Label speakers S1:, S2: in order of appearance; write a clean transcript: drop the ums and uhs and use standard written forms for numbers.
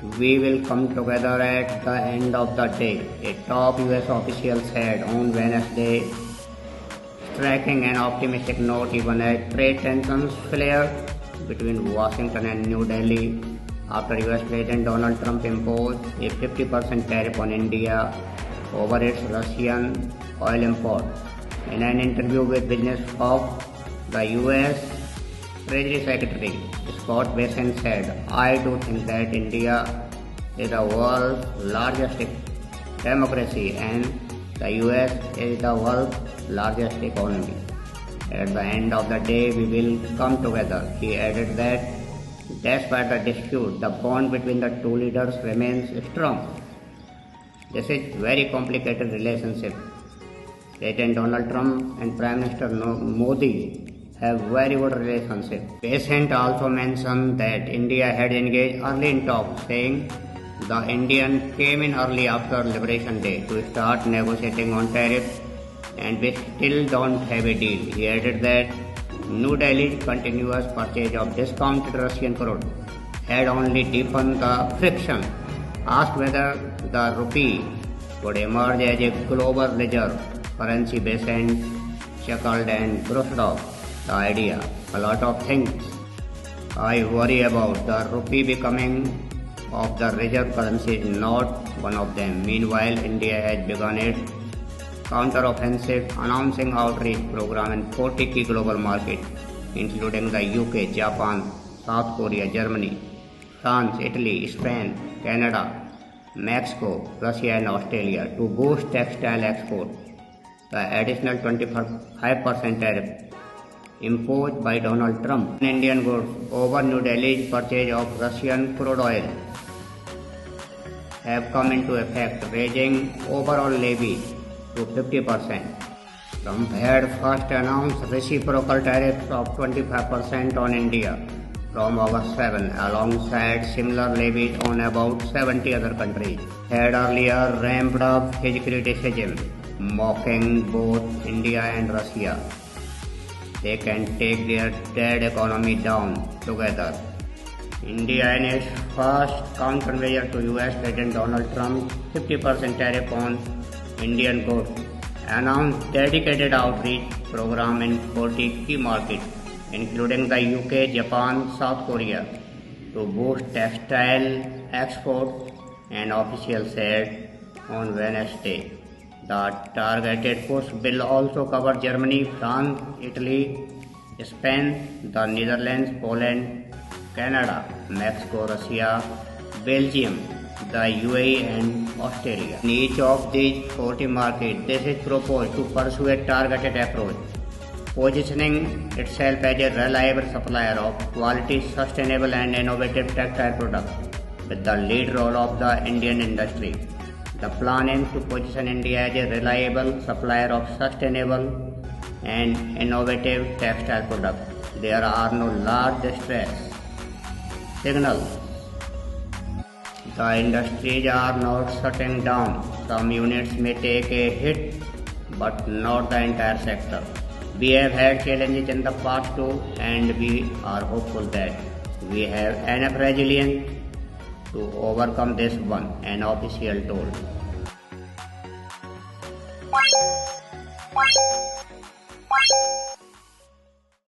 S1: We will come together at the end of the day, a top US official said on Wednesday, striking an optimistic note even as trade tensions flare between Washington and New Delhi after US President Donald Trump imposed a 50% tariff on India over its Russian oil import. In an interview with Business of the US Treasury Secretary Scott Bessent said, I do think that India is the world's largest democracy and the US is the world's largest economy. At the end of the day, we will come together. He added that despite the dispute, the bond between the two leaders remains strong. This is very complicated relationship. President Donald Trump and Prime Minister Modi have very good relationship. Bessent also mentioned that India had engaged early in talks, saying the Indian came in early after Liberation Day to start negotiating on tariffs and we still don't have a deal. He added that New Delhi's continuous purchase of discounted Russian crude had only deepened the friction. Asked whether the rupee would emerge as a global reserve currency, Bessent chuckled and brushed off the idea. A lot of things I worry about. The rupee becoming of the reserve currency is not one of them. Meanwhile, India has begun its counter-offensive, announcing outreach program in 40 key global markets, including the UK, Japan, South Korea, Germany, France, Italy, Spain, Canada, Mexico, Russia and Australia to boost textile exports. The additional 25% tariff imposed by Donald Trump on Indian goods over New Delhi's purchase of Russian crude oil have come into effect, raising overall levy to 50%. Trump had first announced reciprocal tariffs of 25% on India from August 7, alongside similar levies on about 70 other countries. He had earlier ramped up his criticism, mocking both India and Russia. They can take their dead economy down together. India, in its first countermeasure to US President Donald Trump's 50% tariff on Indian goods, announced dedicated outreach program in 40 key markets, including the UK, Japan, South Korea, to boost textile exports, an official said on Wednesday. The targeted push will also cover Germany, France, Italy, Spain, the Netherlands, Poland, Canada, Mexico, Russia, Belgium, the UAE and Australia. In each of these 40 markets, this is proposed to pursue a targeted approach, positioning itself as a reliable supplier of quality, sustainable and innovative textile products with the lead role of the Indian industry. The plan aims to position India as a reliable supplier of sustainable and innovative textile products. There are no large distress signals. The industries are not shutting down. Some units may take a hit, but not the entire sector. We have had challenges in the past too, and we are hopeful that we have enough resilience to overcome this one, an official told.